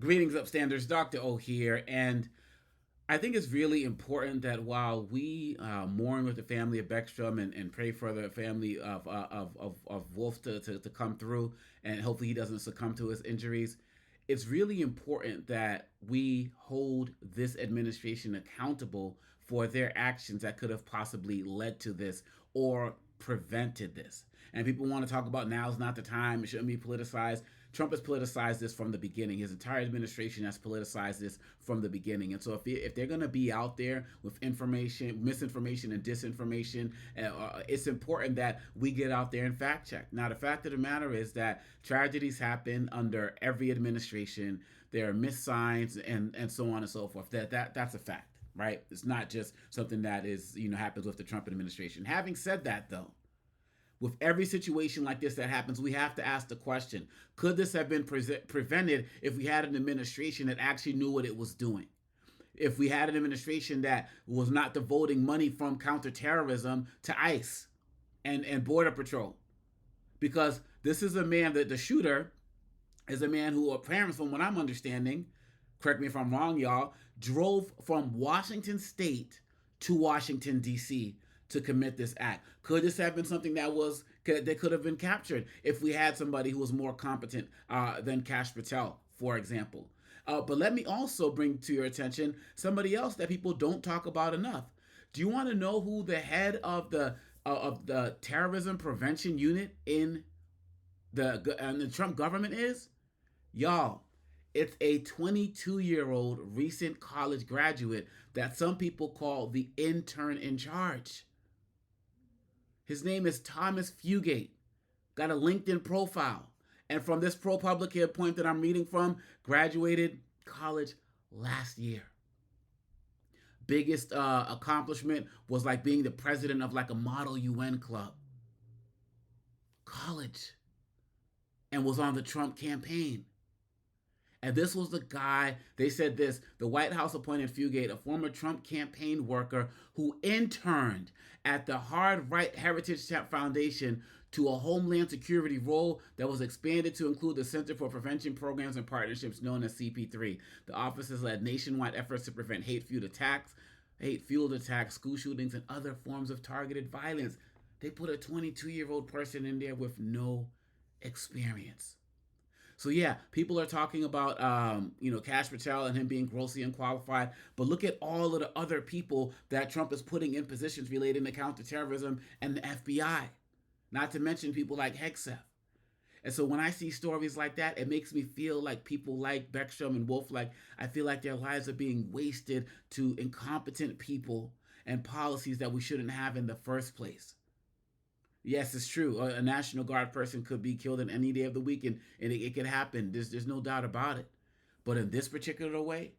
Greetings, upstanders. Dr. O here. And I think it's really important that while we mourn with the family of Beckstrom and pray for the family of Wolfe to come through and hopefully he doesn't succumb to his injuries, it's really important that we hold this administration accountable for their actions that could have possibly led to this or prevented this. And people want to talk about now's not the time, it shouldn't be politicized. Trump has politicized this from the beginning. His entire administration has politicized this from the beginning. And so if they're going to be out there with information, misinformation and disinformation, it's important that we get out there and fact check. Now, the fact of the matter is that tragedies happen under every administration. There are missed signs and so on and so forth. That's a fact. Right? It's not just something that is, happens with the Trump administration. Having said that, though, with every situation like this that happens, we have to ask the question, could this have been prevented if we had an administration that actually knew what it was doing? If we had an administration that was not devoting money from counterterrorism to ICE and Border Patrol? Because this is a man, that the shooter is a man who apparently, from what I'm understanding, correct me if I'm wrong, y'all, drove from Washington State to Washington, D.C. to commit this act. Could this have been something that could have been captured if we had somebody who was more competent than Kash Patel, for example? But let me also bring to your attention somebody else that people don't talk about enough. Do you want to know who the head of the terrorism prevention unit in the Trump government is? Y'all, it's a 22-year-old recent college graduate that some people call the intern in charge. His name is Thomas Fugate. Got a LinkedIn profile. And from this ProPublica point that I'm reading from, graduated college last year. Biggest accomplishment was like being the president of like a model UN club. College. And was on the Trump campaign. And this was the guy, they said this, the White House appointed Fugate, a former Trump campaign worker who interned at the Hard Right Heritage Foundation, to a Homeland Security role that was expanded to include the Center for Prevention Programs and Partnerships, known as CP3. The office has led nationwide efforts to prevent hate-fueled attacks, school shootings, and other forms of targeted violence. They put a 22-year-old person in there with no experience. So yeah, people are talking about Kash Patel and him being grossly unqualified, but look at all of the other people that Trump is putting in positions relating to counterterrorism and the FBI. Not to mention people like Hegseth. And so when I see stories like that, it makes me feel like people like Beckstrom and Wolfe, like I feel like their lives are being wasted to incompetent people and policies that we shouldn't have in the first place. Yes, it's true. A National Guard person could be killed in any day of the week, and it could happen. There's no doubt about it. But in this particular way,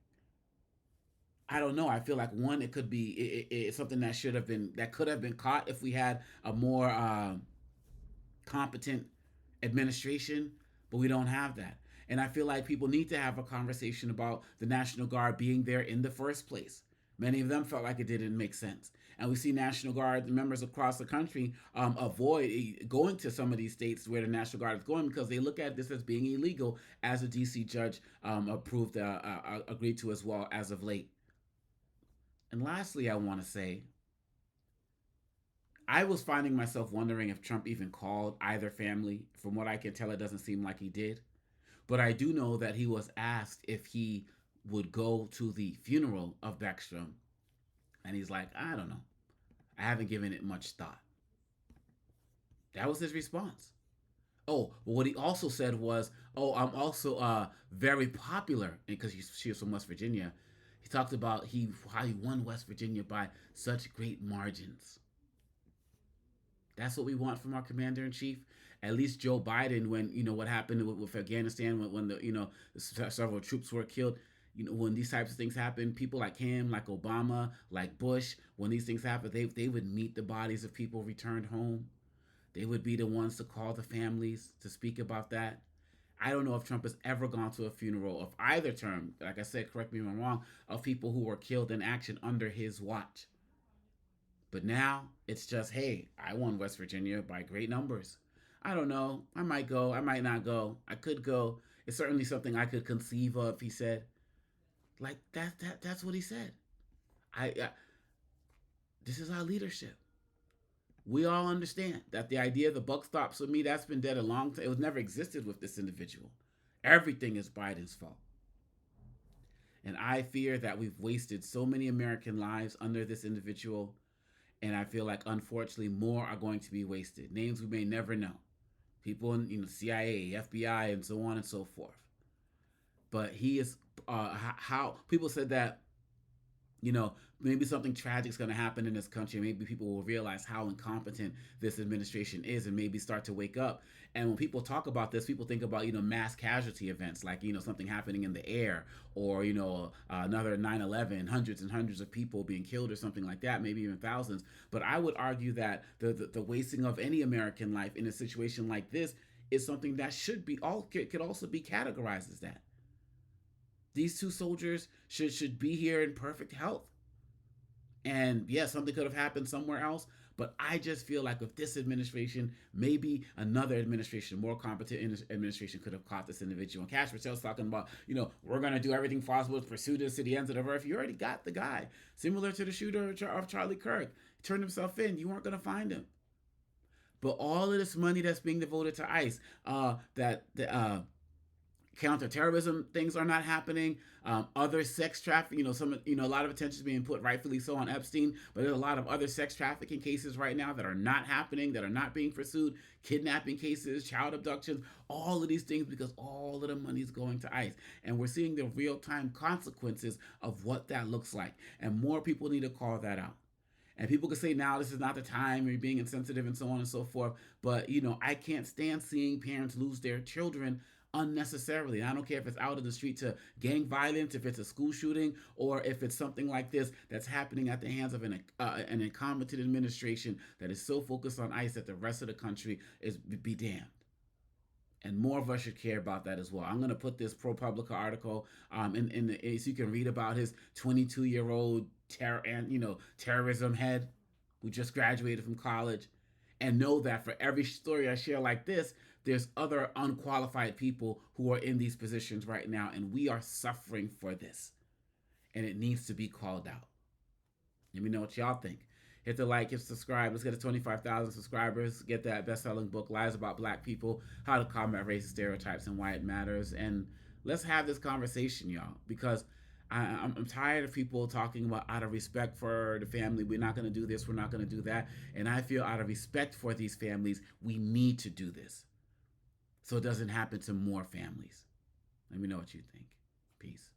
I don't know. I feel like one, it could be it's something that could have been caught if we had a more competent administration, but we don't have that. And I feel like people need to have a conversation about the National Guard being there in the first place. Many of them felt like it didn't make sense. And we see National Guard members across the country avoid going to some of these states where the National Guard is going because they look at this as being illegal, as a DC judge agreed to as well as of late. And lastly, I want to say, I was finding myself wondering if Trump even called either family. From what I can tell, it doesn't seem like he did. But I do know that he was asked if he would go to the funeral of Beckstrom. And he's like, I don't know. I haven't given it much thought. That was his response. Oh, but what he also said was, oh, I'm also very popular, because she was from West Virginia. He talked about how he won West Virginia by such great margins. That's what we want from our commander in chief. At least Joe Biden, when what happened with Afghanistan, when the several troops were killed. When these types of things happen, people like him, like Obama, like Bush, when these things happen, they would meet the bodies of people returned home. They would be the ones to call the families to speak about that. I don't know if Trump has ever gone to a funeral of either term, like I said, correct me if I'm wrong, of people who were killed in action under his watch. But now it's just, hey, I won West Virginia by great numbers. I don't know. I might go. I might not go. I could go. It's certainly something I could conceive of. He said, like that's what he said. I This is our leadership. We all understand that the idea of the buck stops with me, that's been dead a long time. It was never existed with this individual. Everything is Biden's fault. And I fear that we've wasted so many American lives under this individual. And I feel like, unfortunately, more are going to be wasted. Names we may never know. People in CIA, FBI, and so on and so forth. But he is, how people said that, maybe something tragic is going to happen in this country. Maybe people will realize how incompetent this administration is and maybe start to wake up. And when people talk about this, people think about, mass casualty events, like, something happening in the air, or, another 9/11, hundreds and hundreds of people being killed or something like that, maybe even thousands. But I would argue that the wasting of any American life in a situation like this is something that could also be categorized as that. These two soldiers should be here in perfect health. And yes, something could have happened somewhere else, but I just feel like with this administration, maybe another administration, more competent administration, could have caught this individual. And Cash Patel's talking about, we're going to do everything possible to pursue this to the ends of the earth. You already got the guy. Similar to the shooter of Charlie Kirk. He turned himself in. You weren't going to find him. But all of this money that's being devoted to ICE, counterterrorism things are not happening. Other sex trafficking, a lot of attention is being put, rightfully so, on Epstein, but there's a lot of other sex trafficking cases right now that are not happening, that are not being pursued, kidnapping cases, child abductions, all of these things, because all of the money is going to ICE. And we're seeing the real-time consequences of what that looks like. And more people need to call that out. And people can say, now this is not the time, you're being insensitive and so on and so forth. But, I can't stand seeing parents lose their children unnecessarily. I don't care if it's out of the street to gang violence, if it's a school shooting, or if it's something like this that's happening at the hands of an incompetent administration that is so focused on ICE that the rest of the country is be damned. And more of us should care about that as well. I'm going to put this ProPublica article so you can read about his 22-year-old terrorism head who just graduated from college, and know that for every story I share like this, there's other unqualified people who are in these positions right now, and we are suffering for this. And it needs to be called out. Let me know what y'all think. Hit the like, hit subscribe. Let's get to 25,000 subscribers. Get that best-selling book, Lies About Black People, How to Combat Racist Stereotypes and Why It Matters. And let's have this conversation, y'all, because I'm tired of people talking about, out of respect for the family, we're not going to do this, we're not going to do that. And I feel out of respect for these families, we need to do this so it doesn't happen to more families. Let me know what you think. Peace.